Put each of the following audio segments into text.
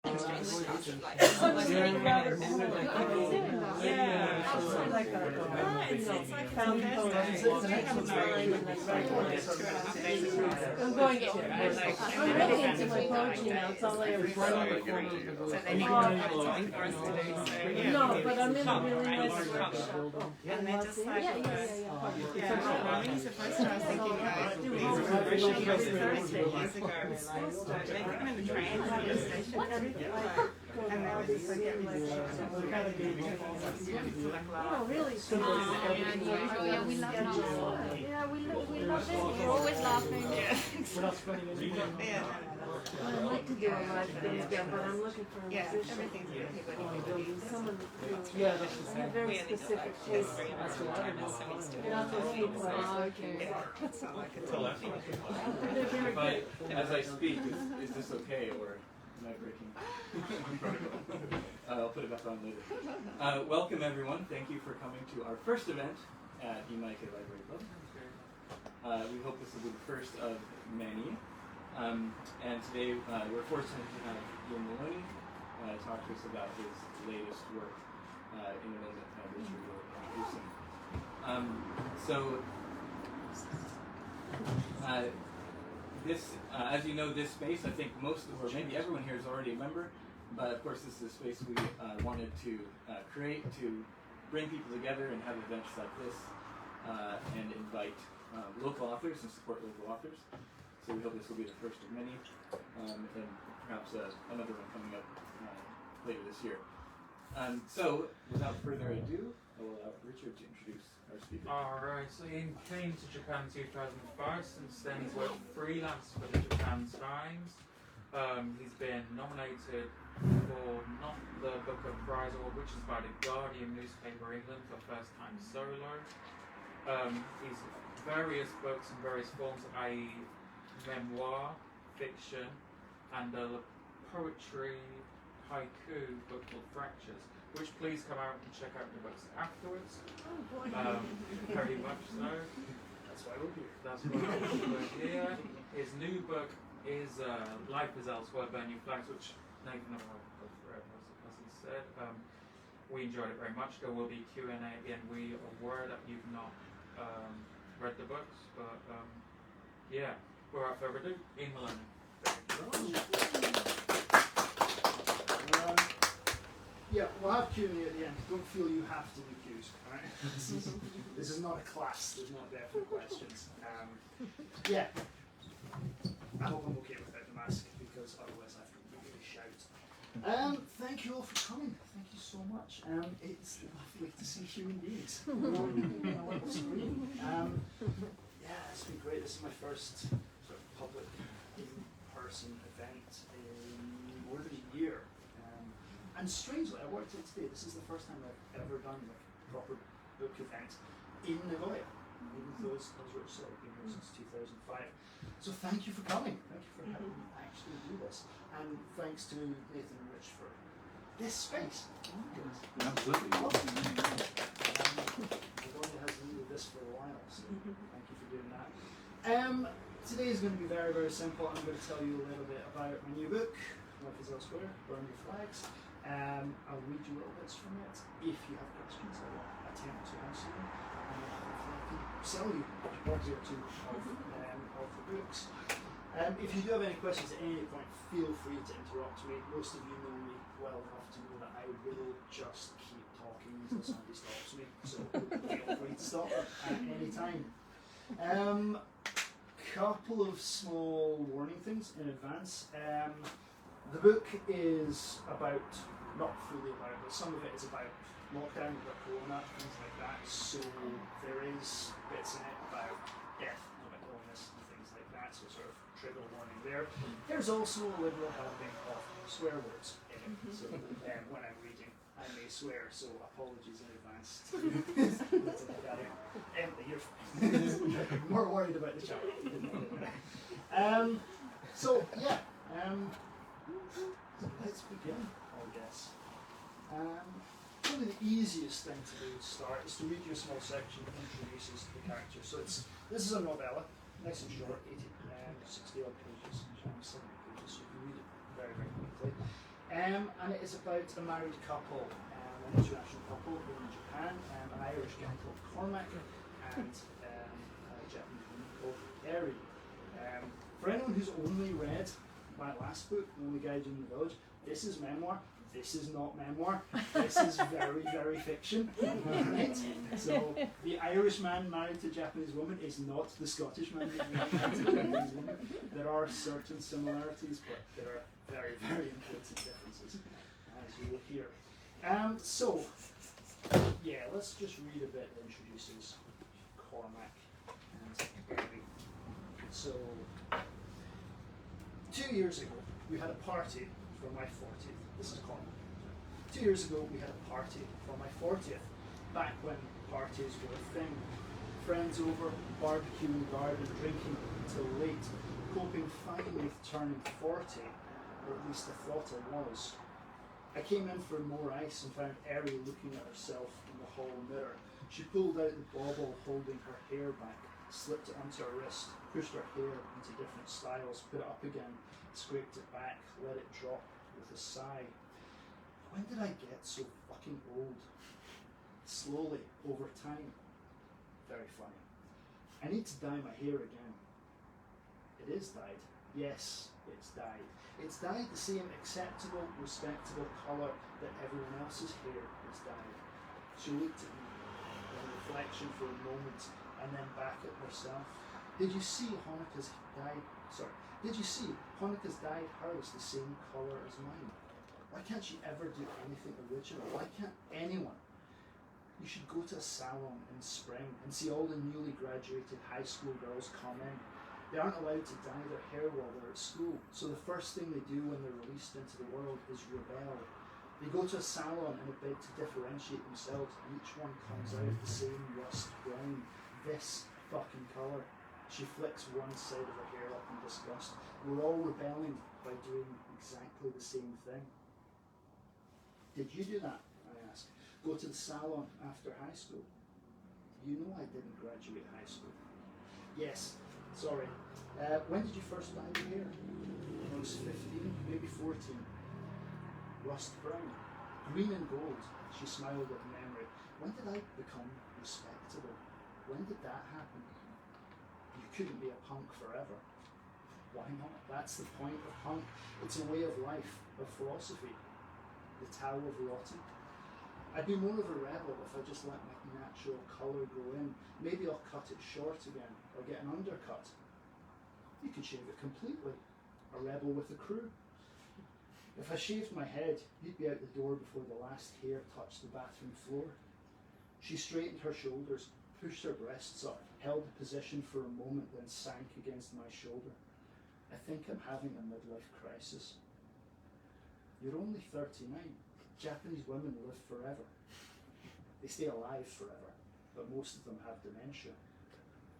I'm going to. I'm really into my poetry now. It's all I ever do. No, but I'm in a really nice workshop. And they just like, Yeah. Mommy's the first one I was thinking about doing some commercial years ago. Taking them in the train to the station. And they would just get like, Oh, really? Oh, yeah, we love it. Yeah, we love it. We're always laughing. I'd like to do a live thing again, but I'm looking for a musician. everything's good. Someone who has a very specific taste. You're not those people that As I speak, is this okay or am I breaking? I'll put it back on later. Welcome everyone. Thank you for coming to our first event at Imaike Library Club. We hope this will be the first of many. And today we're fortunate to have Ian Maloney talk to us about his latest work in a minute, which we will introduce him. This, as you know, this space, I think most of, or maybe everyone here is already a member, but of course this is a space we wanted to create to bring people together and have events like this and invite local authors and support local authors. So we hope this will be the first of many, and perhaps another one coming up later this year. So, without further ado, I will allow Richard to introduce our speaker. Alright, so Ian came to Japan in 2005. Since then he's worked freelance for the Japan Times. He's been nominated for not the Booker Prize Award, which is by the Guardian newspaper England for first time solo. He's various books in various forms, i.e. memoir, fiction, and a poetry haiku book called Fractures, which please come out and check out the books afterwards. Very much so. That's why we're here. That's why we're here. His new book is Life is Elsewhere, Burn Your Flags, which Nathan and I will go through, as he said. We enjoyed it very much. There will be Q&A at the end. We are aware that you've not read the books, but yeah. Without further ado, Ian Maloney. Yeah, we'll have Q&A at the end. Don't feel you have to do Qs, alright? This is not a class, there's not definite questions. Yeah. I hope I'm okay without the mask, because otherwise I have to really shout. Thank you all for coming. Thank you so much. It's lovely to see human beings on a little screen. Yeah, it's been great. This is my first sort of public in-person event in more than a year. And strangely, I worked it today. This is the first time I've ever done like a proper book event in Nagoya. Even though, as Rich said, I've been here since 2005. So thank you for coming. Thank you for helping me actually do this. And thanks to Nathan and Rich for this space. Absolutely. Nagoya has needed this for a while, so thank you for doing that. Today is going to be very, very simple. I'm going to tell you a little bit about my new book, Life is Elsewhere, Burn Your Flags. I'll read you little bits from it. If you have questions, I will attempt to answer them. And hopefully I can sell you a copy or two of the books. If you do have any questions at any point, feel free to interrupt me. Most of you know me well enough to know that I will just keep talking until somebody stops me. So feel free to stop at any time. Couple of small warning things in advance. The book is about, not fully about, but some of it is about lockdown, about corona, things like that. So there is bits in it about death, about illness, and things like that. So sort of trigger warning there. There's also a liberal helping of swear words in it. So when I'm reading, I may swear. So apologies in advance. Emily, you're fine. More worried about the child. So yeah. Let's begin, I guess. Probably the easiest thing to do to start is to read you a small section that introduces the character. So this is a novella, nice and short, 60 odd pages, 70 pages, so you can read it very, very quickly. And it is about a married couple, an international couple in Japan, an Irish guy called Cormac and a Japanese woman called Eri. For anyone who's only read my last book, The Only Guide in the Village, this is memoir. This is not memoir. This is very, very fiction. Right? So the Irish man married to a Japanese woman is not the Scottish man married to a Japanese woman. There are certain similarities, but there are very, very important differences, as you will hear. So, yeah, let's just read a bit that introduces Cormac and Eri. So, 2 years ago, we had a party for my 40th. This is Cormac. 2 years ago, we had a party for my 40th. Back when parties were a thing. Friends over, barbecue in the garden, drinking until late, hoping finally with turning 40, or at least I thought I was. I came in for more ice and found Eri looking at herself in the hall mirror. She pulled out the bauble holding her hair back, slipped it onto her wrist, pushed her hair into different styles, put it up again, scraped it back, let it drop with a sigh. When did I get so fucking old? Slowly, over time. Very funny. I need to dye my hair again. It is dyed. Yes, it's dyed. It's dyed the same acceptable, respectable colour that everyone else's hair is dyed. She looked at me in reflection for a moment and then back at herself. Did you see Hanukkah's dyed hers the same colour as mine? Why can't she ever do anything original? Why can't anyone? You should go to a salon in spring and see all the newly graduated high school girls come in. They aren't allowed to dye their hair while they're at school, so the first thing they do when they're released into the world is rebel. They go to a salon in a bid to differentiate themselves, and each one comes out the same rust brown. This fucking colour. She flicks one side of her hair up in disgust. We're all rebelling by doing exactly the same thing. Did you do that? I asked. Go to the salon after high school? You know I didn't graduate high school. Yes, sorry. When did you first dye your hair? I was 15, maybe 14. Rust brown. Green and gold. She smiled at memory. When did I become respectable? When did that happen? You couldn't be a punk forever. Why not? That's the point of punk. It's a way of life, of philosophy. The Tao of rotting. I'd be more of a rebel if I just let my natural colour grow in. Maybe I'll cut it short again, or get an undercut. You could shave it completely. A rebel with a crew. If I shaved my head, you'd be out the door before the last hair touched the bathroom floor. She straightened her shoulders, pushed her breasts up, held the position for a moment, then sank against my shoulder. I think I'm having a midlife crisis. You're only 39. Japanese women live forever. They stay alive forever, but most of them have dementia.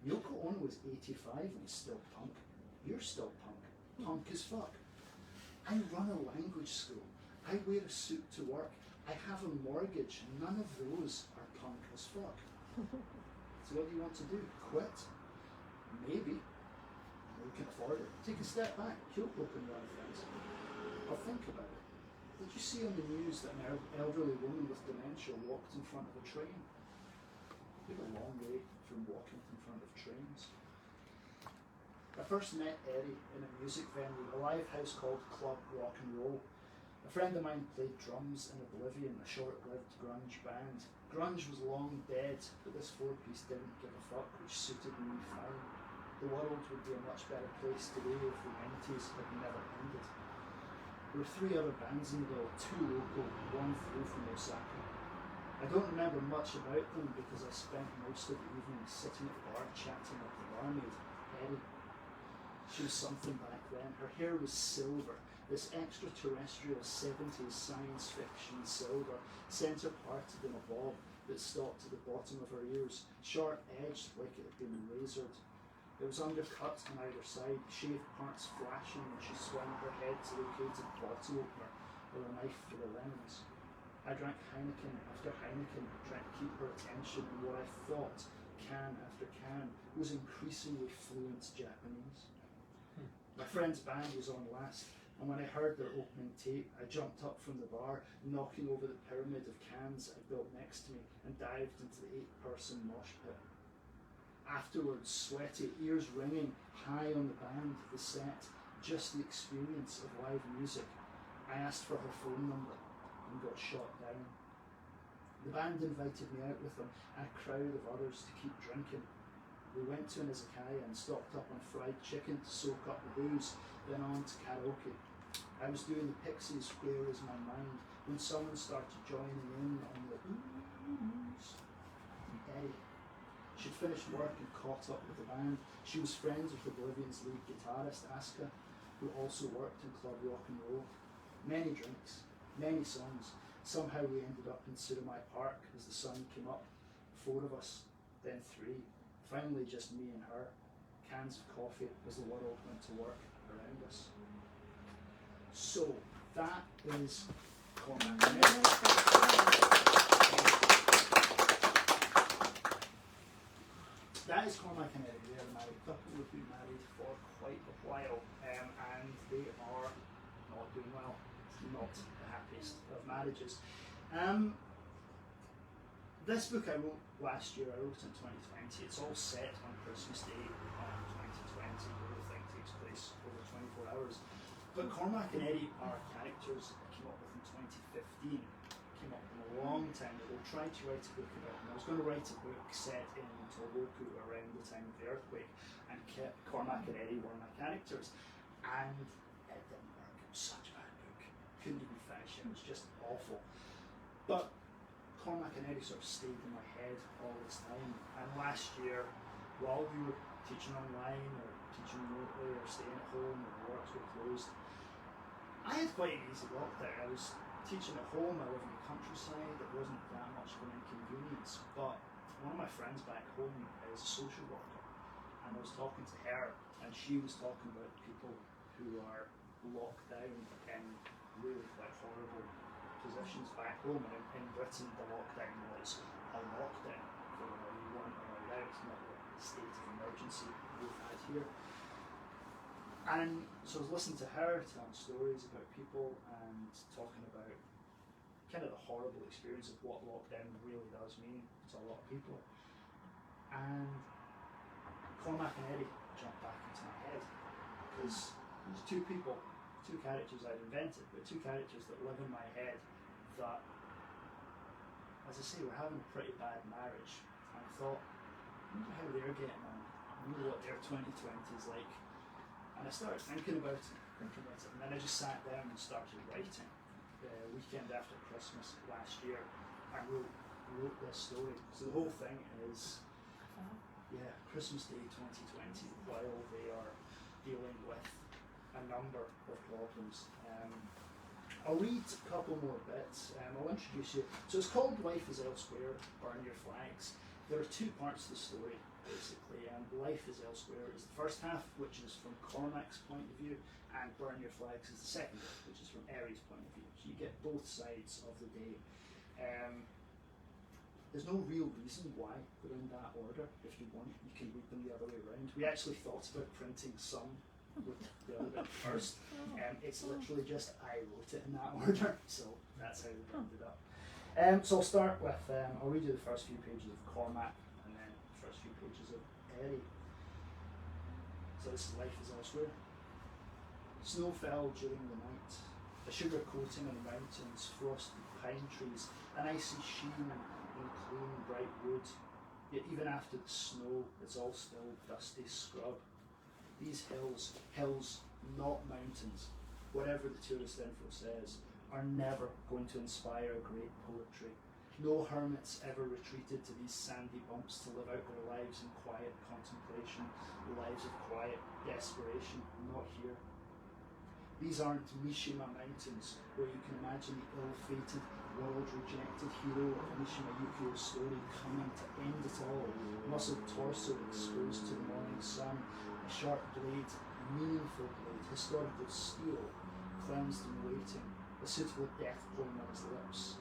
Yoko Ono was 85 and still punk. You're still punk. Punk as fuck. I run a language school. I wear a suit to work. I have a mortgage. None of those are punk as fuck. So what do you want to do? Quit? Maybe. You can afford it. Take a step back. Kyoko can run things. I'll think about it. Did you see on the news that an elderly woman with dementia walked in front of a train? We have a long way from walking in front of trains. I first met Eri in a music venue, a live house called Club Rock and Roll. A friend of mine played drums in Oblivion, a short-lived grunge band. Grunge was long dead, but this four-piece didn't give a fuck, which suited me fine. The world would be a much better place today if the 90s had never ended. There were 3 other bands in the bill, 2 local, 1 flew from Osaka. I don't remember much about them because I spent most of the evening sitting at the bar chatting with the barmaid, Eri. She was something back then. Her hair was silver, this extraterrestrial 70s science fiction silver, centre parted in a bob that stopped at the bottom of her ears, sharp-edged like it had been razored. It was undercut on either side, shaved parts flashing when she swung her head to locate a bottle opener or a knife for the lemons. I drank Heineken after Heineken, trying to keep her attention on what I thought, can after can, was increasingly fluent Japanese. My friend's band was on last. And when I heard their opening tape, I jumped up from the bar, knocking over the pyramid of cans I built next to me, and dived into the 8-person mosh pit. Afterwards, sweaty, ears ringing, high on the band, the set, just the experience of live music, I asked for her phone number and got shot down. The band invited me out with them and a crowd of others to keep drinking. We went to an izakaya and stocked up on fried chicken to soak up the booze, then on to karaoke. I was doing the Pixies' Where Is My Mind when someone started joining in on the oohs from Eddie. She'd finished work and caught up with the band. She was friends with Oblivion's lead guitarist, Aska, who also worked in club rock and roll. Many drinks, many songs. Somehow we ended up in Surumai Park as the sun came up. 4 of us, then 3. Finally just me and her. Cans of coffee as the world went to work around us. So, that is Cormac. That is Cormac and Eddie. They are a married couple who have been married for quite a while, and they are not doing well. It's not the happiest of marriages. This book I wrote last year, I wrote in 2020. It's all set on Christmas Day 2020. The whole thing takes place over 24 hours. But Cormac and Eddie are characters that I came up with in 2015. Came up with them a long time ago, tried to write a book about them. I was going to write a book set in Tohoku around the time of the earthquake, and Cormac and Eddie were my characters. And it didn't work. It was such a bad book. Couldn't even finish it. It was just awful. But Cormac and Eddie sort of stayed in my head all this time. And last year, while we were teaching online or teaching remotely or staying at home and the works were closed, I had quite an easy lockdown. I was teaching at home, I live in the countryside, it wasn't that much of an inconvenience, but one of my friends back home is a social worker, and I was talking to her, and she was talking about people who are locked down in really quite horrible positions back home. And in Britain, the lockdown was a lockdown for you weren't allowed out, not the state of emergency we've had here. And so I was listening to her telling stories about people and talking about kind of the horrible experience of what lockdown really does mean to a lot of people. And Cormac and Eddie jumped back into my head because there's 2 people, 2 characters I'd invented, but 2 characters that live in my head that, as I say, were having a pretty bad marriage. And I thought, I wonder how they're getting on. I wonder what their 2020 is like. And I started thinking about it, and then I just sat down and started writing. The weekend after Christmas last year, I wrote this story. So the whole thing is, Christmas Day 2020, while they are dealing with a number of problems. I'll read a couple more bits. I'll introduce you. So it's called Life is Elsewhere, Burn Your Flags. There are 2 parts to the story, basically. Life is Elsewhere is the first half, which is from Cormac's point of view, and Burn Your Flags is the second half, which is from Eri's point of view. So you get both sides of the day. There's no real reason why they're in that order. If you want, you can read them the other way around. We actually thought about printing some with the other bit first. It's literally just I wrote it in that order, so that's how we ended up. So I'll start with, I'll read you the first few pages of Cormac and then the first few pages of Eri. So this is Life is Elsewhere. Snow fell during the night, a sugar coating on the mountains, frosted pine trees, an icy sheen in clean bright wood. Yet even after the snow, it's all still dusty scrub. These hills, not mountains, whatever the tourist info says, are never going to inspire great poetry. No hermits ever retreated to these sandy bumps to live out their lives in quiet contemplation, lives of quiet desperation, not here. These aren't Mishima Mountains, where you can imagine the ill-fated, world-rejected hero of Mishima Yukio's story coming to end it all, muscled torso exposed to the morning sun, a sharp blade, a meaningful blade, historical steel, cleansed and waiting, a suitable death poem on his lips,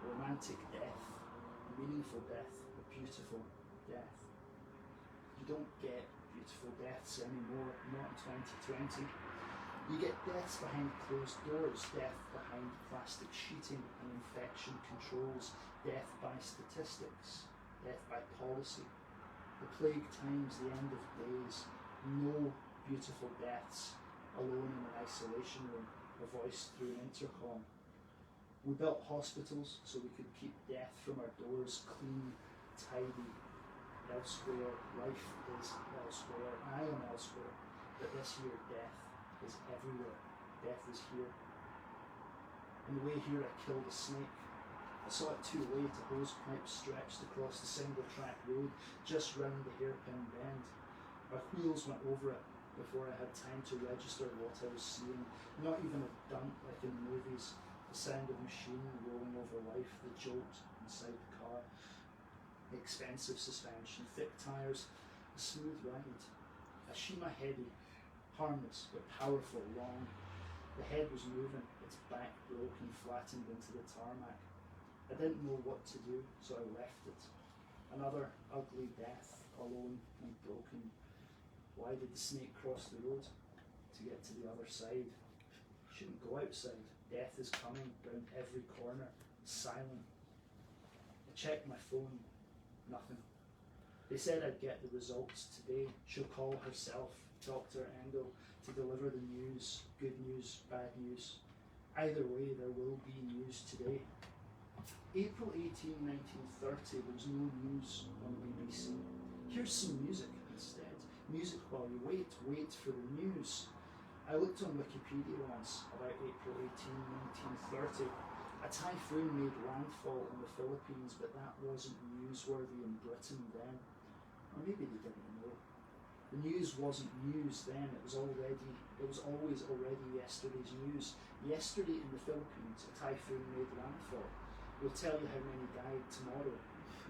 a romantic death, a meaningful death, a beautiful death. You don't get beautiful deaths anymore, not in 2020. You get deaths behind closed doors, death behind plastic sheeting and infection controls, death by statistics, death by policy. The plague times, the end of days, no beautiful deaths, alone in an isolation room, a voice through an intercom. We built hospitals so we could keep death from our doors, clean, tidy. Elsewhere, life is elsewhere, I am elsewhere, but this year death is everywhere. Death is here. On the way here I killed a snake. I saw it too late, a hose pipe stretched across the single track road just round the hairpin bend. Our wheels went over it before I had time to register what I was seeing. Not even a dump like in the movies. The sound of machinery rolling over life, the jolt inside the car. Expensive suspension, thick tyres, a smooth ride. A Shima heady, harmless but powerful, long. The head was moving, its back broke and flattened into the tarmac. I didn't know what to do, so I left it. Another ugly death, alone and broken. Why did the snake cross the road? To get to the other side. Shouldn't go outside. Death is coming round every corner, silent. I checked my phone, nothing. They said I'd get the results today. She'll call herself, Dr. Engel, to deliver the news, good news, bad news. Either way, there will be news today. April 18, 1930, there was no news on the BBC. Here's some music instead. Music while you wait for the news. I looked on Wikipedia once about April 18, 1930. A typhoon made landfall in the Philippines, but that wasn't newsworthy in Britain then. Or maybe they didn't know. The news wasn't news then, it was always already yesterday's news. Yesterday in the Philippines, a typhoon made landfall. We'll tell you how many died tomorrow.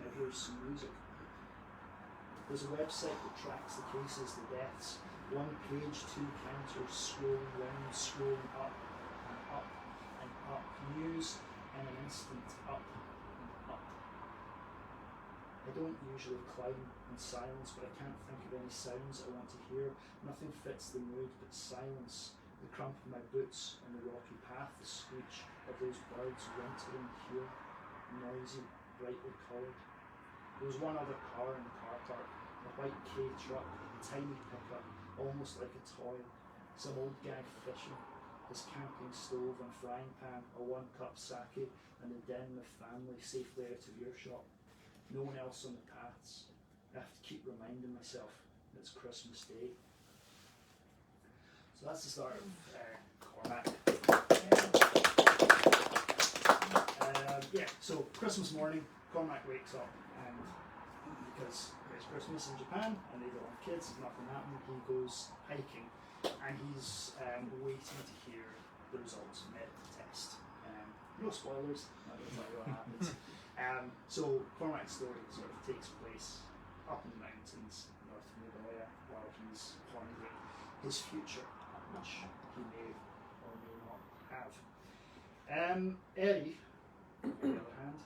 Now here's some music. There's a website that tracks the cases, the deaths. 1 page, 2 counters, scrolling round, scrolling up and up and up. News in an instant, up and up. I don't usually climb in silence, but I can't think of any sounds I want to hear. Nothing fits the mood but silence. The crump of my boots on the rocky path, the screech of those birds wintering here, noisy, brightly coloured. There was one other car in the car park, a white K truck, a tiny pickup, almost like a toy. Some old guy fishing, his camping stove and frying pan, a 1-cup sake, and the den of family safely out of earshot. No one else on the paths. I have to keep reminding myself that it's Christmas Day. So that's the start of Cormac. So Christmas morning, Cormac wakes up, and because it's Christmas in Japan and they don't have kids, nothing happening, he goes hiking, and he's waiting to hear the results of the test. No spoilers, not going to tell you what happens. So Cormac's story sort of takes place up in the mountains north of Nagoya while he's pondering his future, which he may or may not have. Eri, on the other hand,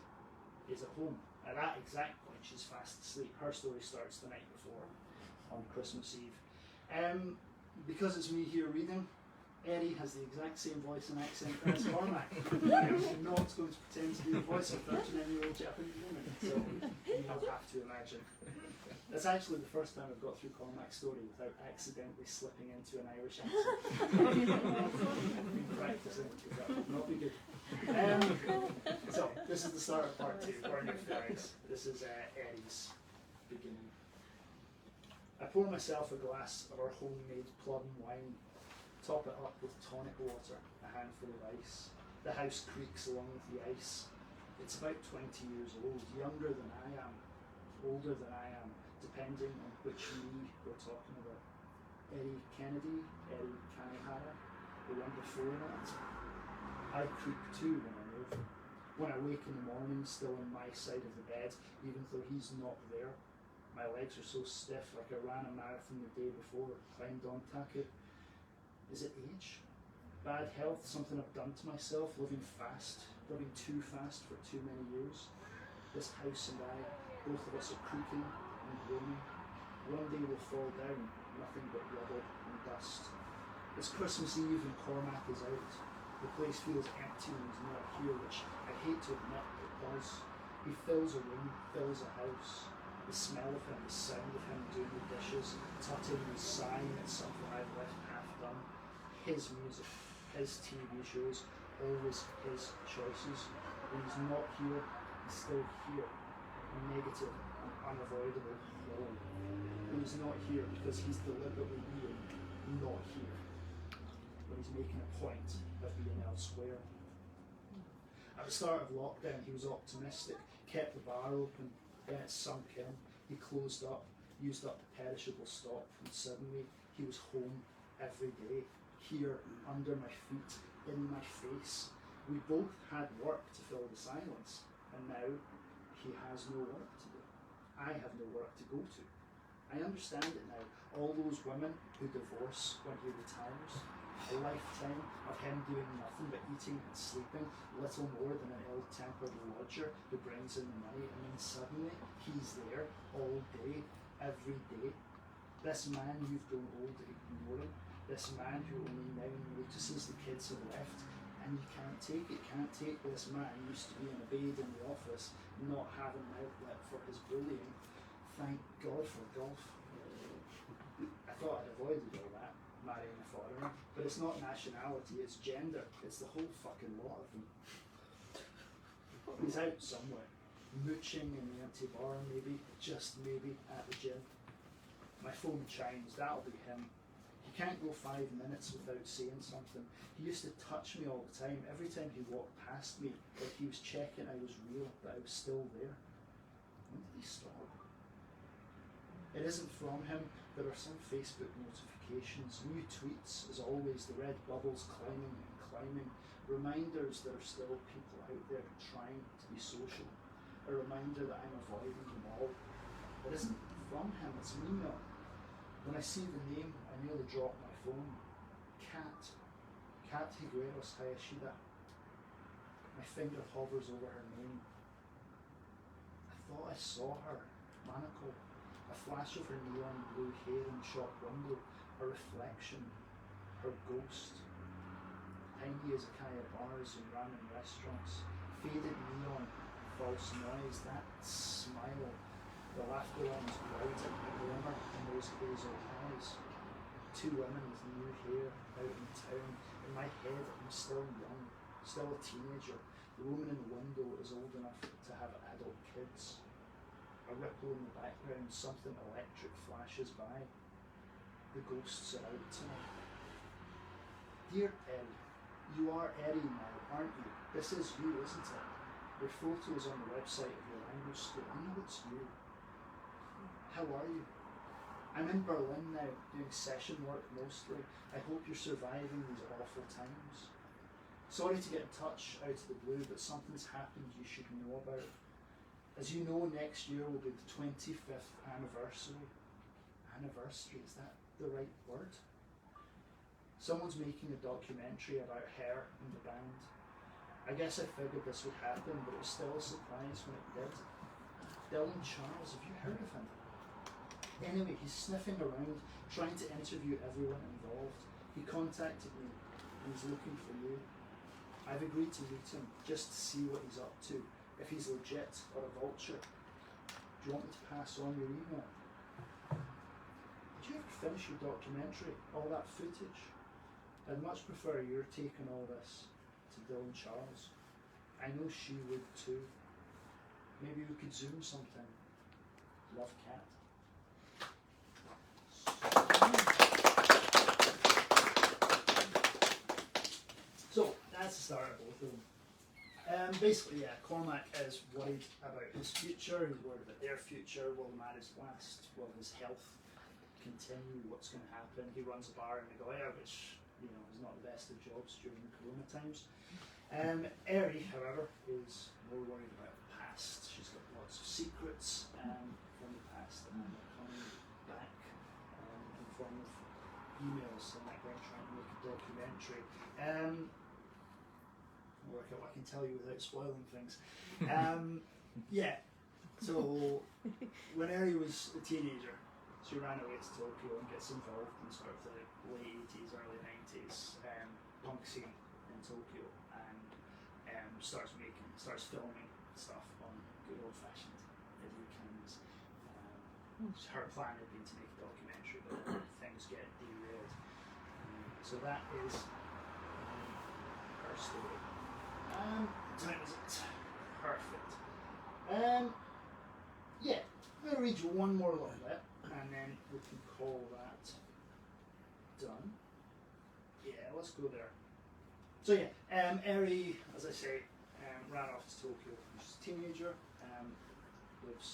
is at home. At that exact point, she's fast asleep. Her story starts the night before, on Christmas Eve. Because it's me here reading, Eri has the exact same voice and accent as Cormac. I'm not going to pretend to do the voice of a 39-year-old Japanese woman, so you'll have to imagine. That's actually the first time I've got through Cormac's story without accidentally slipping into an Irish accent. I've been practicing, because that would not be good. So, this is the start of part 2, Burning Flags. This is Eri's beginning. I pour myself a glass of our homemade plum wine, top it up with tonic water, a handful of ice. The house creaks along with the ice. It's about 20 years old, younger than I am, older than I am, depending on which me we're talking about. Eri Kennedy, Eri Kanehara, the one before that. I creak too when I move. When I wake in the morning, still on my side of the bed, even though he's not there. My legs are so stiff, like I ran a marathon the day before, climbed on Take. Is it age? Bad health, something I've done to myself, living too fast for too many years. This house and I, both of us are creaking and groaning. One day we'll fall down, nothing but rubble and dust. It's Christmas Eve and Cormac is out. The place feels empty when he's not here, which I hate to admit it does. He fills a room, fills a house. The smell of him, the sound of him doing the dishes, tutting and sighing at something I've left half done. His music, his TV shows, always his choices. When he's not here, he's still here. A negative and unavoidable wrong. When he's not here because he's deliberately being not here. When he's making a point of being elsewhere. At the start of lockdown, he was optimistic, kept the bar open, then it sunk in. He closed up, used up the perishable stock, and suddenly he was home every day, here, under my feet, in my face. We both had work to fill the silence, and now he has no work to do. I have no work to go to. I understand it now. All those women who divorce when he retires, a lifetime of him doing nothing but eating and sleeping, little more than an ill-tempered lodger who brings in the money, and then suddenly he's there all day, every day. This man you've grown old ignoring, this man who only now notices the kids have left, and you can't take this man used to being obeyed in the office, not having an outlet for his bullying. Thank God for golf. I thought I'd avoided all that, marrying a foreigner, but it's not nationality, it's gender, it's the whole fucking lot of them. He's out somewhere, mooching in the empty bar, maybe, just maybe, at the gym. My phone chimes, that'll be him. He can't go 5 minutes without saying something. He used to touch me all the time, every time he walked past me, like he was checking I was real, that I was still there. When did he stop? It isn't from him. There are some Facebook notifications, new tweets, as always, the red bubbles climbing and climbing, reminders there are still people out there trying to be social, a reminder that I'm avoiding them all. It isn't from him, it's me now. When I see the name, I nearly drop my phone. Kat Higueros Hayashida. My finger hovers over her name. I thought I saw her, Manako. A flash of her neon blue hair in the shop window, a reflection, her ghost. Tiny Izakaya bars and ramen restaurants, faded neon, false noise, that smile, the laughter on his brow, a glimmer in those hazel eyes. Two women with new hair out in town. In my head, I'm still young, still a teenager. The woman in the window is old enough to have adult kids. A ripple in the background, something electric flashes by. The ghosts are out tonight. Dear Ellie, you are Ellie now, aren't you? This is you, isn't it? Your photo is on the website of your language school. I know it's you. How are you? I'm in Berlin now, doing session work mostly. I hope you're surviving these awful times. Sorry to get in touch out of the blue, but something's happened you should know about. As you know, next year will be the 25th anniversary. Anniversary, is that the right word? Someone's making a documentary about her and the band. I guess I figured this would happen, but it was still a surprise when it did. Dylan Charles, have you heard of him? Anyway, he's sniffing around, trying to interview everyone involved. He contacted me, and he's looking for you. I've agreed to meet him, just to see what he's up to. If he's legit or a vulture. Do you want me to pass on your email? Did you ever finish your documentary? All that footage? I'd much prefer your take on all this to Dylan Charles. I know she would too. Maybe we could Zoom sometime. Love, Kat. So that's the start of both of them. Basically, yeah, Cormac is worried about his future, he's worried about their future, will the marriage last, will his health continue, what's going to happen. He runs a bar in Nagoya, which, you know, is not the best of jobs during the corona times. Eri, however, is more worried about the past. She's got lots of secrets from the past that are coming back in the form of emails and like they're trying to make a documentary. Work out what I can tell you without spoiling things. Yeah, so when Eri was a teenager, She ran away to Tokyo and gets involved in sort of the late 80s, early 90s punk scene in Tokyo, and starts filming stuff on good old fashioned video cameras. Her plan had been to make a documentary, but then things get derailed. So that is her story. Time is it? Perfect. Yeah, I'm going to read you one more little bit, and then we can call that done. Yeah, let's go there. So yeah, Eri, as I say, ran off to Tokyo. She's a teenager, lives.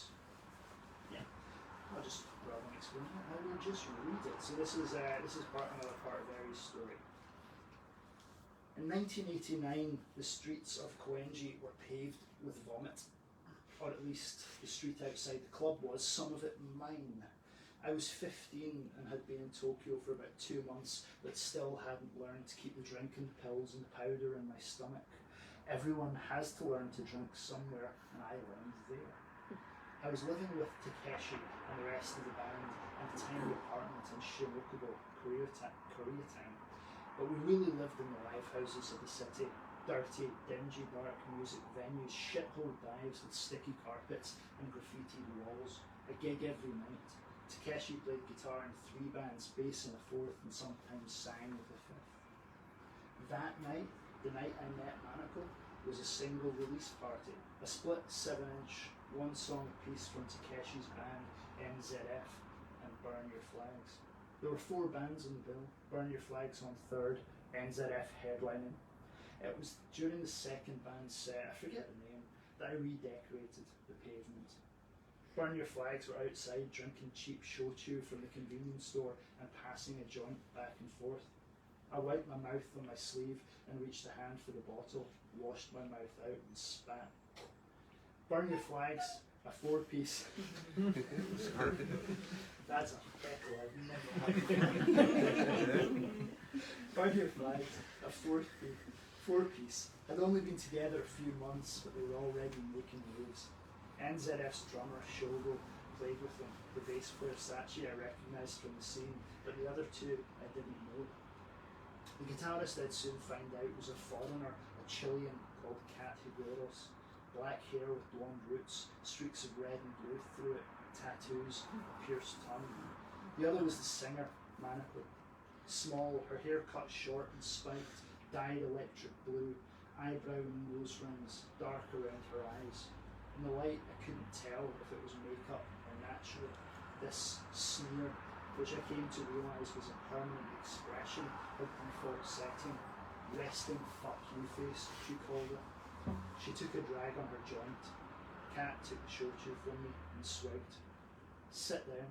Yeah, I'll just rather than explain it, I will just read it. So this is another part of Eri's story. In 1989, the streets of Koenji were paved with vomit, or at least the street outside the club was. Some of it mine. I was 15 and had been in Tokyo for about 2 months, but still hadn't learned to keep the drinking pills and the powder in my stomach. Everyone has to learn to drink somewhere, and I learned there. I was living with Takeshi and the rest of the band in a tiny apartment in Shimokubo, Koreatown. But we really lived in the live houses of the city. Dirty, dingy, dark music venues, shithole dives with sticky carpets and graffitied walls. A gig every night. Takeshi played guitar in 3 bands, bass in a 4th, and sometimes sang with a 5th. That night, the night I met Manako, was a single release party. A split 7-inch, 1-song piece from Takeshi's band, NZF, and Burn Your Flags. There were 4 bands on the bill, Burn Your Flags on 3rd, NZF headlining. It was during the 2nd band set, I forget the name, that I redecorated the pavement. Burn Your Flags were outside drinking cheap shochu from the convenience store and passing a joint back and forth. I wiped my mouth on my sleeve and reached a hand for the bottle, washed my mouth out and spat. Burn Your Flags, a 4-piece. That's a heckle I've never had. Burn Your Flags, a 4-piece. Had only been together a few months, but they were already making moves. NZF's drummer, Shogo, played with them. The bass player, Sachi, I recognised from the scene, but the other 2 I didn't know. The guitarist I'd soon find out was a foreigner, a Chilean called Kat Higueros. Black hair with blonde roots, streaks of red and blue through it, tattoos, a pierced tongue. The other was the singer, Manako. Small, her hair cut short and spiked, dyed electric blue, eyebrow and nose rings, dark around her eyes. In the light, I couldn't tell if it was makeup or natural. This sneer, which I came to realise was a permanent expression, her default setting, resting fuck you face, she called it. She took a drag on her joint. Kat took the shochu from me and swigged. Sit down.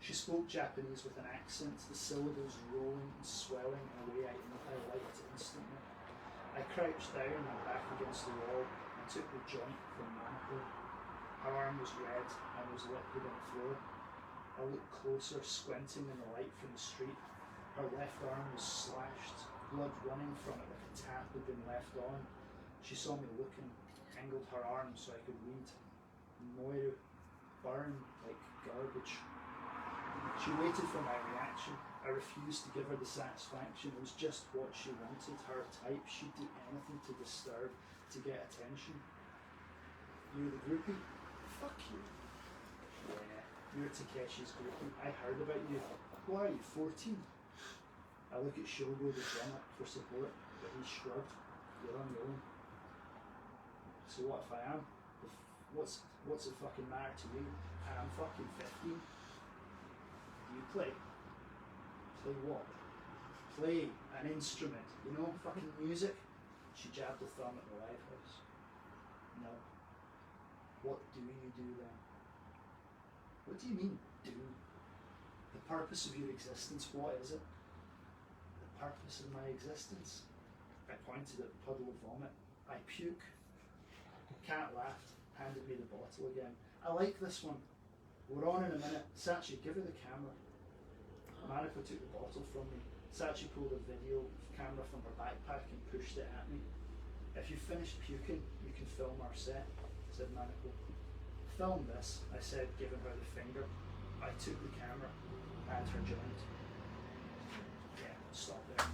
She spoke Japanese with an accent, the syllables rolling and swelling in a way I liked instantly. I crouched down, my back against the wall, and took the joint from Manako. Her arm was red and was liquid on the floor. I looked closer, squinting in the light from the street. Her left arm was slashed, blood running from it like a tap had been left on. She saw me looking, angled her arm so I could read. Moiru, burn like garbage. She waited for my reaction. I refused to give her the satisfaction. It was just what she wanted, her type. She'd do anything to disturb, to get attention. You're the groupie? Fuck you. Yeah, you're Takeshi's groupie. I heard about you. Why are you, 14? I look at Shogo, the drummer, for support, but he shrugged. You're on your own. So what if I am? What's it fucking matter to me? And I'm fucking 15. Do you play? Play what? Play an instrument, you know, fucking music? She jabbed a thumb at the lighthouse. No. What do you do then? What do you mean, do? The purpose of your existence, what is it? The purpose of my existence? I pointed at the puddle of vomit. I puke. Cat laughed, handed me the bottle again. I like this one. We're on in a minute. Sachi, give her the camera. Manako took the bottle from me. Sachi pulled a video camera from her backpack and pushed it at me. If you finished puking, you can film our set, said Manako. Film this, I said, giving her the finger. I took the camera and her joint. Yeah, stop there.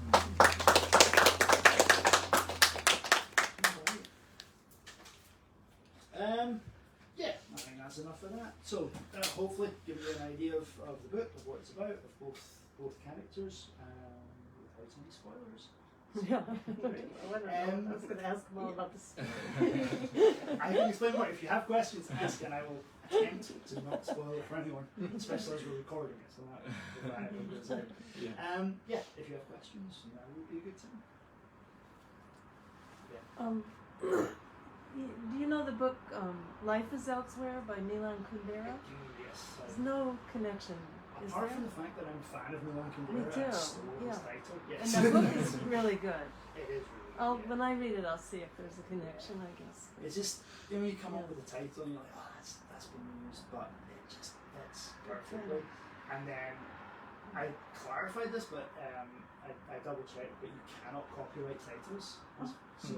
Yeah, I think that's enough of that. So hopefully give you an idea of the book, of what it's about, of both characters, without any spoilers. Yeah. I was going to ask them all about the story. I can explain more. If you have questions, ask, and I will attempt to not spoil it for anyone, especially as we're recording it. So that goes out. Yeah, if you have questions, that would be a good time. Yeah. Do you know the book Life is Elsewhere by Milan Kundera? Yes. There's no connection, is Apart there? from the fact that I'm a fan of Milan Me Kundera, too, I stole his yeah. title. Yes. And the book is really good. It is really good. I'll, yeah. when I read it, I'll see if there's a connection, I guess. It's just, you know, you come up with a title and you're like, oh, that's been used, but it just fits perfectly. And then I clarified this, but I double checked, but you cannot copyright titles. So,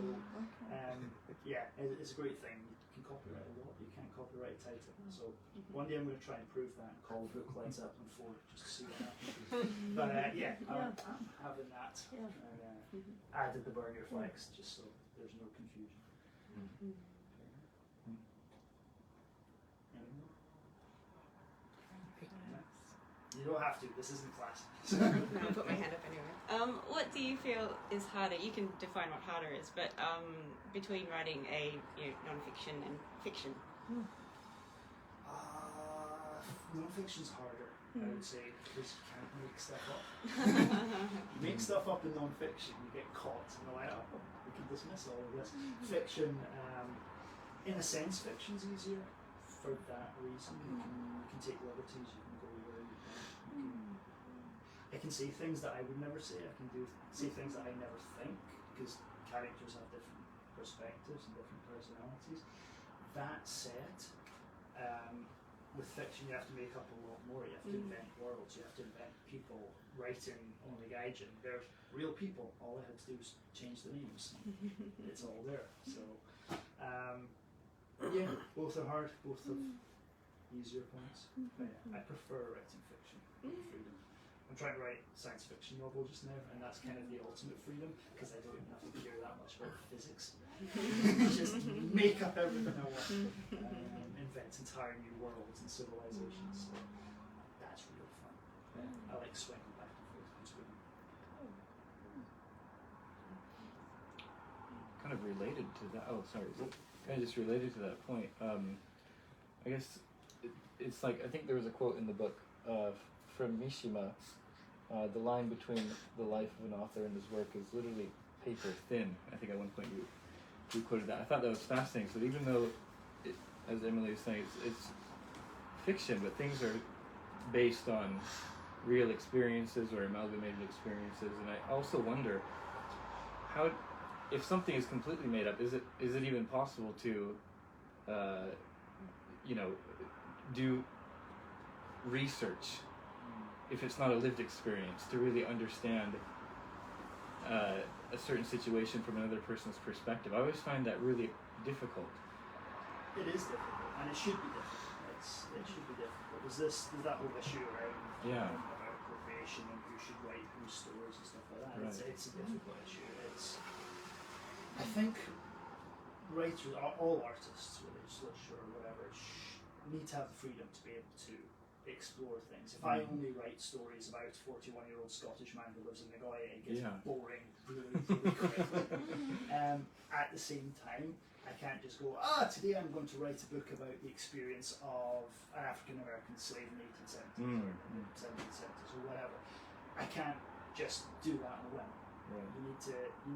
yeah, it's a great thing. You can copyright a lot, you can't copyright a title. So one day I'm going to try and prove that and call the book Lights Up and 4 just to see what happens. But yeah, I'm having that. Yeah. And added the burger flex just so there's no confusion. You don't have to, this isn't class. No, I'll put my hand up anyway. What do you feel is harder? You can define what harder is, but between writing a non-fiction and fiction. Non-fiction's harder, I would say, because you can't make stuff up. You make stuff up in non-fiction, you get caught, and you're like, oh, we can dismiss all of this. Fiction, in a sense, fiction's easier for that reason. You can take liberties, you can go where you can. I can say things that I would never say. I can say things that I never think, because characters have different perspectives and different personalities. That said, with fiction you have to make up a lot more. You have to invent worlds, you have to invent people. Writing only Gaijin, they're real people. All I had to do was change the names. It's all there. So yeah, both are hard, both have easier points. But yeah, I prefer writing fiction. Freedom. I'm trying to write a science fiction novel just now, and that's kind of the ultimate freedom, because I don't even have to care that much about physics. Just make up everything I want, invent entire new worlds and civilizations. So that's real fun. I like swinging back and forth between them. Kind of related to that. Oh, sorry. Kind of just related to that point. I guess it's like, I think there was a quote in the book from Mishima. The line between the life of an author and his work is literally paper thin. I think at one point you quoted that. I thought that was fascinating. So even though, as Emily was saying, it's fiction, but things are based on real experiences or amalgamated experiences. And I also wonder how, if something is completely made up, is it even possible to, do research, if it's not a lived experience, to really understand a certain situation from another person's perspective? I always find that really difficult. It is difficult, and it should be difficult. It should be difficult. There's that whole issue around about appropriation and who should write whose stories and stuff like that. Right. It's a difficult issue. I think writers, all artists, whether it's literature or whatever, need to have the freedom to be able to explore things. If I only write stories about a 41-year-old Scottish man who lives in Nagoya, it gets boring really quickly. At the same time, I can't just go, today I'm going to write a book about the experience of an African-American slave in the 1870s or 1770s or whatever. I can't just do that on a whim. Right. You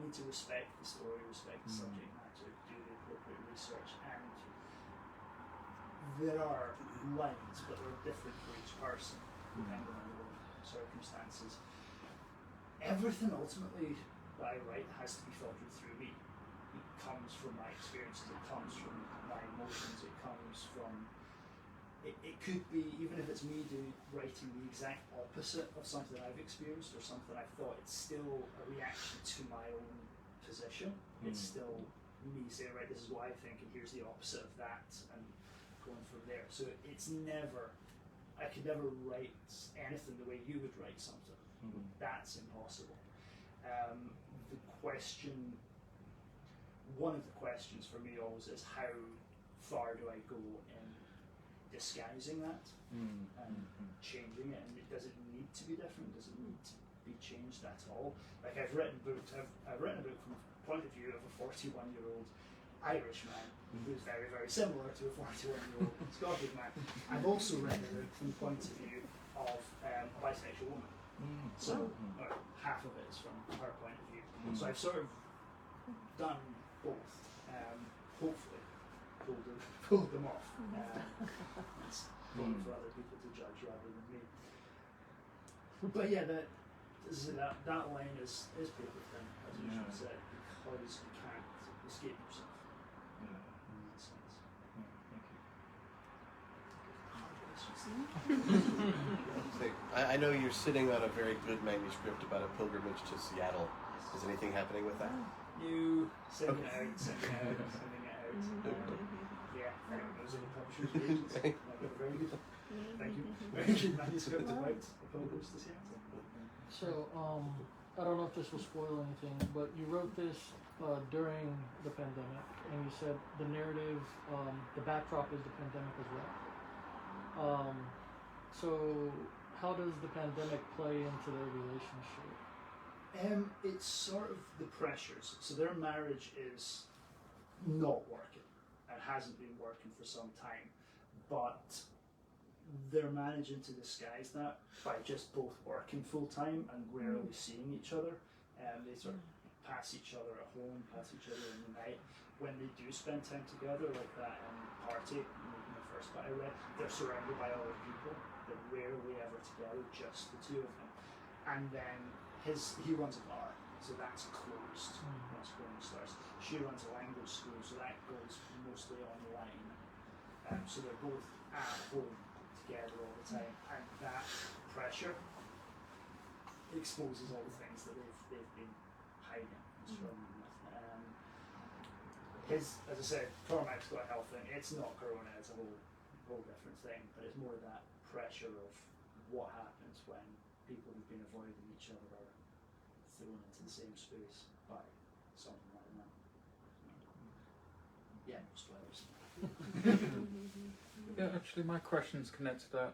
need to respect the story, respect the subject matter, do the appropriate research, and there are lines, but they're different for each person, depending on the circumstances. Everything ultimately that I write has to be filtered through me. It comes from my experiences, it comes from my emotions, it comes from... It could be, even if it's me writing the exact opposite of something I've experienced or something I've thought, it's still a reaction to my own position. It's still me saying, right, this is what I think, and here's the opposite of that, and going from there. So it's never I could never write anything the way you would write something. That's impossible. The question, one of the questions for me always is, how far do I go in disguising that and changing it? And does it need to be different? Does it need to be changed at all? Like I've written books. I've written a book from the point of view of a 41-year-old Irish man who's very, very similar to a 41-year-old Scottish man. I've also written a book from the point of view of a bisexual woman. So half of it is from her point of view. So I've sort of done both. Hopefully pulled them off. It's for other people to judge rather than me. But yeah, that line is paper thin, as you should say, because you can't escape yourself. In that sense. I know you're sitting on a very good manuscript about a pilgrimage to Seattle. Is anything happening with that? You sending it out. Yeah, those are the publishers' agents. Very good. Thank you. Very good manuscript about the pilgrims to Seattle. So, I don't know if this will spoil anything, but you wrote this during the pandemic, and you said the narrative, the backdrop is the pandemic as well. So, how does the pandemic play into their relationship? It's sort of the pressures. So their marriage is not working and hasn't been working for some time, but they're managing to disguise that by just both working full time and rarely seeing each other. They sort of pass each other at home, pass each other in the night. When they do spend time together, like that party in the first bit I read, they're surrounded by other people. They're rarely ever together, just the two of them. And then he runs a bar, so that's closed once Corona starts. She runs a language school, so that goes mostly online. So they're both at home together all the time, and that pressure exposes all the things that they've been hiding and struggling with. As I said, Cormac's got a health thing. It's not Corona; it's a whole different thing. But it's more that pressure of what happens when people who've been avoiding each other are thrown into the same space by something like that. Yeah, no spoilers. Yeah, actually, my question's connected to that.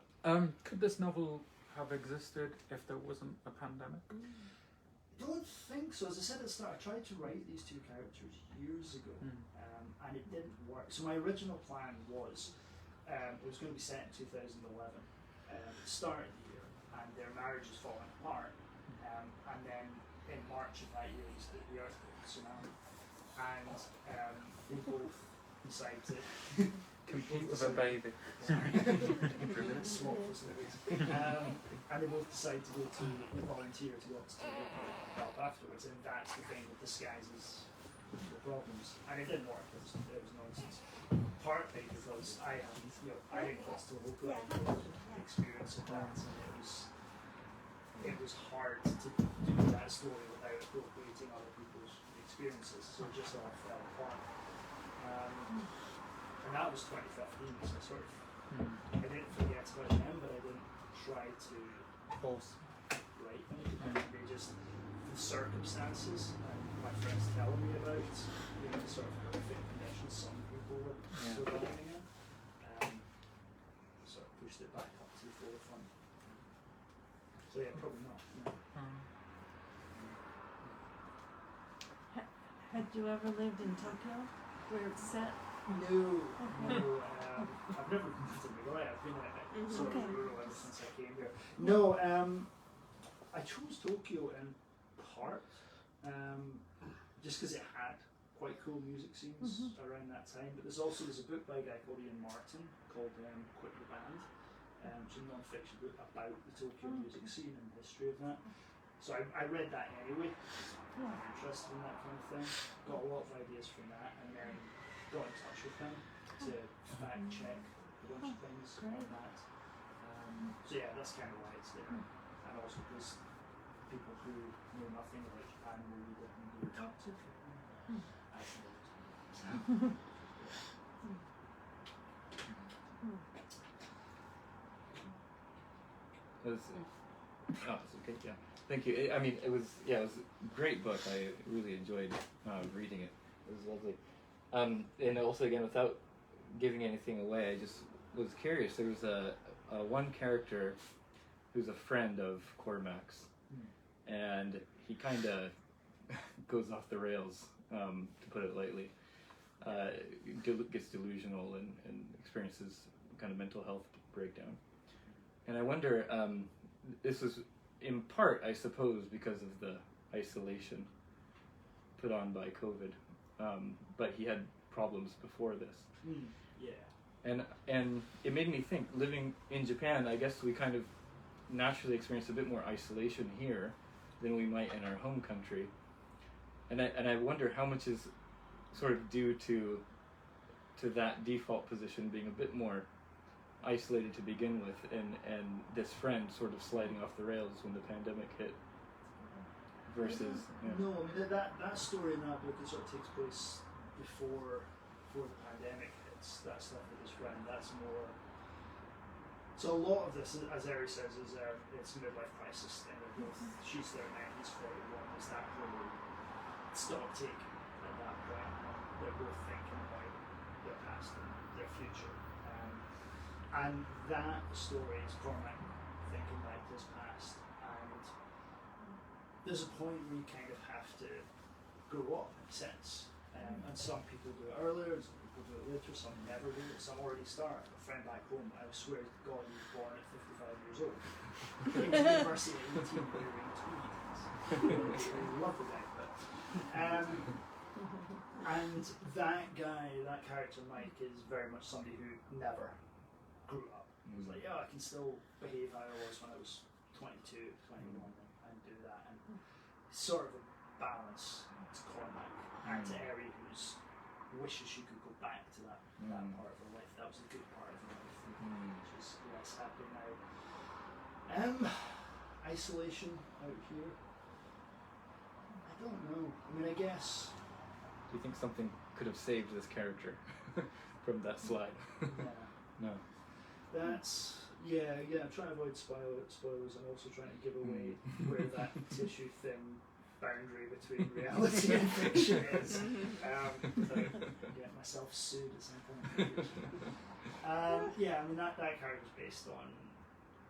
Could this novel have existed if there wasn't a pandemic? I don't think so. As I said at the start, I tried to write these two characters years ago, and it didn't work. So my original plan was it was going to be set in 2011, the start of the year, and their marriage is falling apart. And then in March of that year was the earthquake, tsunami, and they both decide to Compete with a baby. Small facilities. And they both decide to go to volunteer to go to help afterwards, and that's the thing that disguises the problems. And it didn't work. It was nonsense. Partly because I didn't cross to a local experience of that, and it was hard to do that story without appropriating other people's experiences, so it just all fell apart. And that was 2015, so sort of, I didn't forget about them, but I didn't try to write them. They just, the circumstances my friends telling me about, the sort of horrific conditions some people were surviving in, sort of pushed it back up to the forefront. So yeah, probably not. No. Had you ever lived in Tokyo, where it's set? No. I've never moved to Nagoya. I've been sort of rural ever since I came here. No, I chose Tokyo in part just because it had quite cool music scenes around that time. But there's a book by a guy called Ian Martin called Quit the Band, which is a non-fiction book about the Tokyo music scene and the history of that. So I read that anyway. I'm interested in that kind of thing. Got a lot of ideas from that, and then got in touch with him to fact check a bunch of things on that. So yeah, that's kind of why it's there. And also because people who know nothing about Japan will read it and go, oh, Tokyo. I suppose. It was, oh, it's okay. Yeah, thank you. I mean, it was it was a great book. I really enjoyed reading it. It was lovely. And also, again, without giving anything away, I just was curious. There was a one character who's a friend of Cormac's, and he kind of goes off the rails, to put it lightly. Gets delusional and experiences kind of mental health breakdown. And I wonder, this was in part, I suppose, because of the isolation put on by COVID, but he had problems before this. Yeah. And it made me think, living in Japan, I guess we kind of naturally experience a bit more isolation here than we might in our home country. And I wonder how much is sort of due to that default position being a bit more isolated to begin with, and this friend sort of sliding off the rails when the pandemic hit. Versus, no, I mean that story in that book, it sort of takes place before the pandemic hits. That stuff with his friend, that's more. So a lot of this, as Eri says, is it's a midlife crisis thing. They're both, she's 39, he's 41. It's that whole stock take at that point. They're both thinking about their past and their future. And that story is Cormac thinking back to his past. And there's a point where you kind of have to grow up, in a sense. And some people do it earlier, some people do it later, some never do it, some already start. A friend back home, I swear to God, he was born at 55 years old. Came to university at 18 wearing tweeds. I love the guy, but. And that guy, that character, Mike, is very much somebody who never grew up. He was like, yeah, I can still behave how I was when I was 22, 21, and do that. And sort of a balance to Cormac and to Eri, who's wishes she could go back to that part of her life. That was a good part of her life, which is less happy now. Isolation out here. I don't know. I mean, I guess. Do you think something could have saved this character from that slide? No. That's I'm trying to avoid spoilers and also trying to give away where that tissue thin boundary between reality and fiction is, without getting myself sued at some point. I mean that character's based on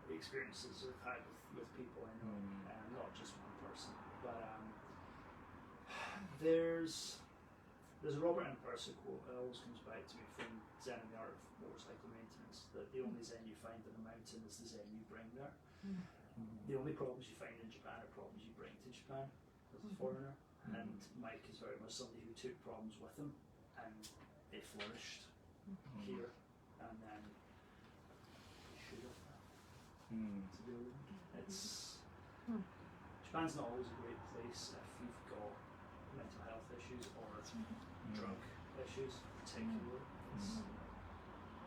the experiences I've had with people I know, not just one person. But there's a Robert M. Percy quote that always comes back to me from Zen and the Art of Motorcycle Maintenance, that the only Zen you find in a mountain is the Zen you bring there. The only problems you find in Japan are problems you bring to Japan as a foreigner. And Mike is very much somebody who took problems with him and they flourished here, and then he should have to deal with them. Japan's not always a great place if you've got mental health issues or drug issues, particularly.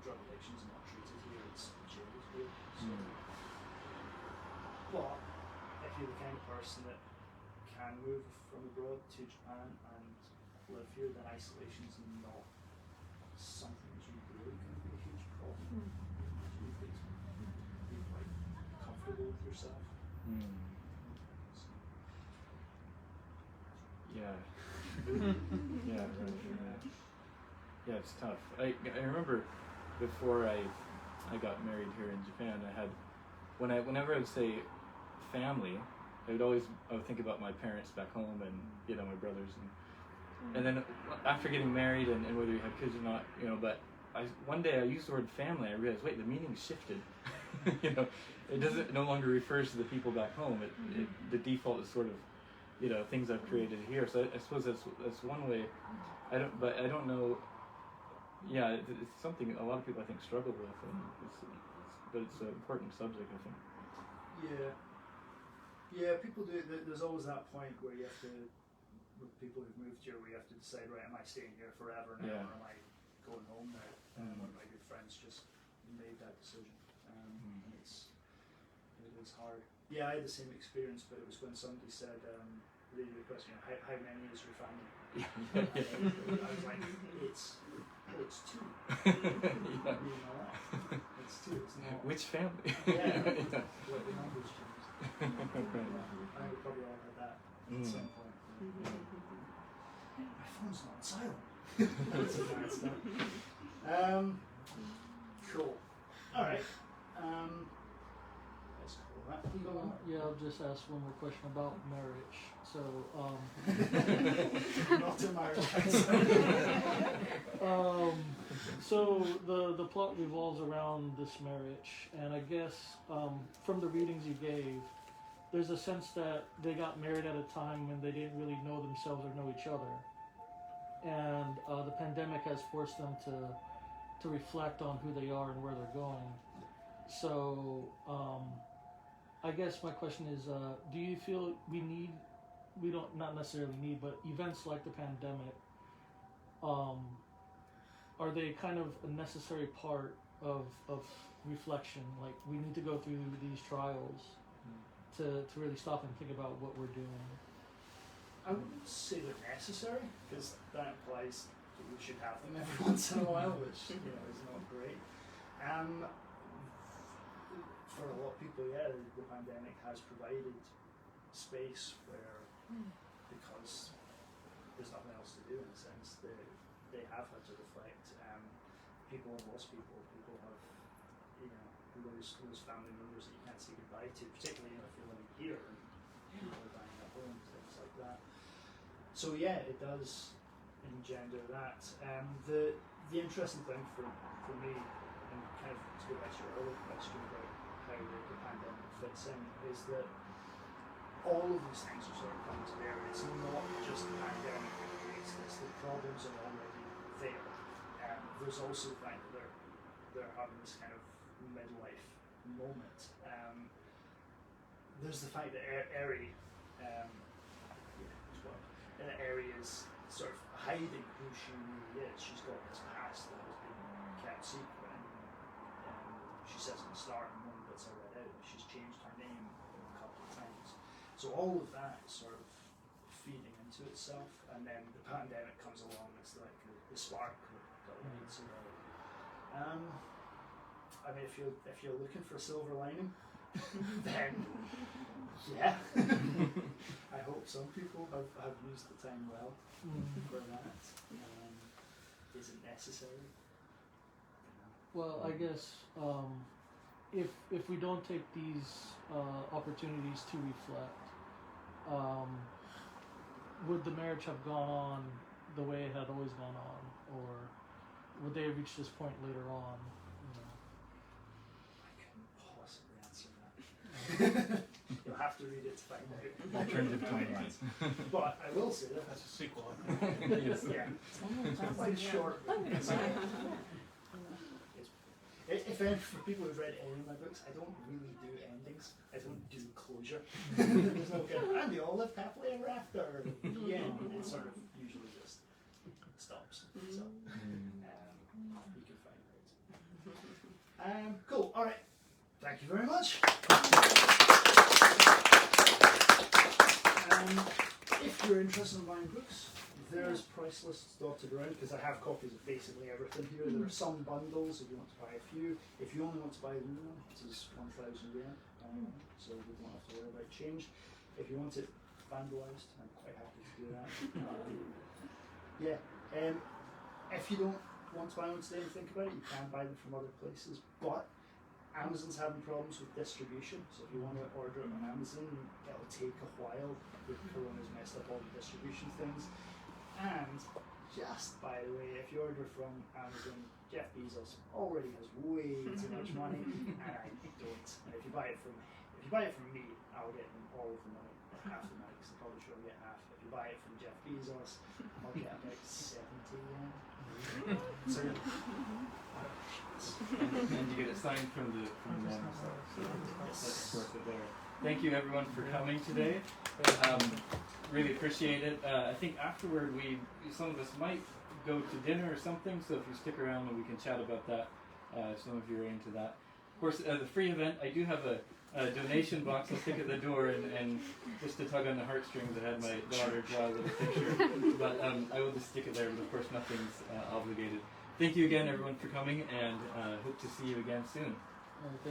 Drug addiction is not treated here, it's jailed here. So. But if you're the kind of person that can move from abroad to Japan and live here, then isolation is not something that's really going to be a huge problem. You could be quite comfortable with yourself. Yeah, it's tough. I remember before I got married here in Japan, I had whenever I would say family, I would think about my parents back home and my brothers and then after getting married and whether you have kids or not, but one day I used the word family, I realized, wait, the meaning shifted. It no longer refers to the people back home. The default is sort of things I've created here. So I suppose that's one way. I don't know. Yeah, it's something a lot of people I think struggle with, but it's an important subject, I think. Yeah, people do. There's always that point where you have to, with people who've moved here, where you have to decide, right, am I staying here forever now, or am I going home now? One of my good friends just made that decision, and it is hard. Yeah, I had the same experience, but it was when somebody said, the question, how many is your family? I was like, it's two. It's two. It's not which family? Yeah. What the numbers changed. I think we probably all had that at some point. My phone's not on silent. That's a bad stuff. Cool. Alright. Let's call that. You go on. Yeah, I'll just ask one more question about marriage. So, Not a marriage. so the plot revolves around this marriage, and I guess from the readings you gave, there's a sense that they got married at a time when they didn't really know themselves or know each other, and the pandemic has forced them to reflect on who they are and where they're going. So, I guess my question is, do you feel we don't not necessarily need, but events like the pandemic, are they kind of a necessary part of reflection? Like, we need to go through these trials to really stop and think about what we're doing. I wouldn't say they're necessary, because that implies that we should have them every once in a while, which is not great. For a lot of people, the pandemic has provided space where, because there's nothing else to do in a sense, they have had to reflect. People have lost people. People have, lose family members that you can't say goodbye to, particularly if you're living here and people are dying at home, things like that. So it does engender that. The interesting thing for me, and kind of to go back to your earlier question about how the pandemic fits in, is that all of these things are sort of coming to bear. It's not just the pandemic that creates this. The problems are already there. There's also the fact that they're having this kind of midlife moment. There's the fact that Eri is sort of hiding who she really is. She's got this past that has been kept secret. She says at the start, in one bits I read out, she's changed her name a couple of times. So all of that is sort of feeding into itself, and then the pandemic comes along. It's like the spark that lights it all. I mean, if you're looking for a silver lining, then I hope some people have used the time well for that. Is it necessary? Well, I guess if we don't take these opportunities to reflect, would the marriage have gone on the way it had always gone on, or would they have reached this point later on? I couldn't possibly answer that. You'll have to read it to find out. Alternative timelines. But I will say that That's a sequel. Yes. It's like short. If for people who've read any of my books, I don't really do endings. I don't do closure. There's no kind of, and they all live happily ever after. The end, it sort of usually just stops. So you can find out. Cool. All right. Thank you very much. If you're interested in buying books, there's price lists dotted around, because I have copies of basically everything here. There are some bundles if you want to buy a few. If you only want to buy the new one, it is 1,000 yen, so we don't have to worry about change. If you want it vandalized, I'm quite happy to do that. If you don't want to buy one today and think about it, you can buy them from other places, but Amazon's having problems with distribution, so if you want to order it on Amazon, it'll take a while. The corona's messed up all the distribution things. And just by the way, if you order from Amazon, Jeff Bezos already has way too much money, and I don't. And if you buy it from me, I'll get all of the money, or half the money, because I'm probably sure I'll get half. If you buy it from Jeff Bezos, I'll get about 70 yen. So, and you get it signed from them. So that's worth it there. Thank you everyone for coming today. Really appreciate it. I think afterward some of us might go to dinner or something, so if you stick around and we can chat about that, some of you are into that. Of course, the free event, I do have a donation box I'll stick at the door, and just to tug on the heartstrings, I had my daughter draw a little picture, but I will just stick it there, but of course nothing's obligated. Thank you again everyone for coming, and hope to see you again soon.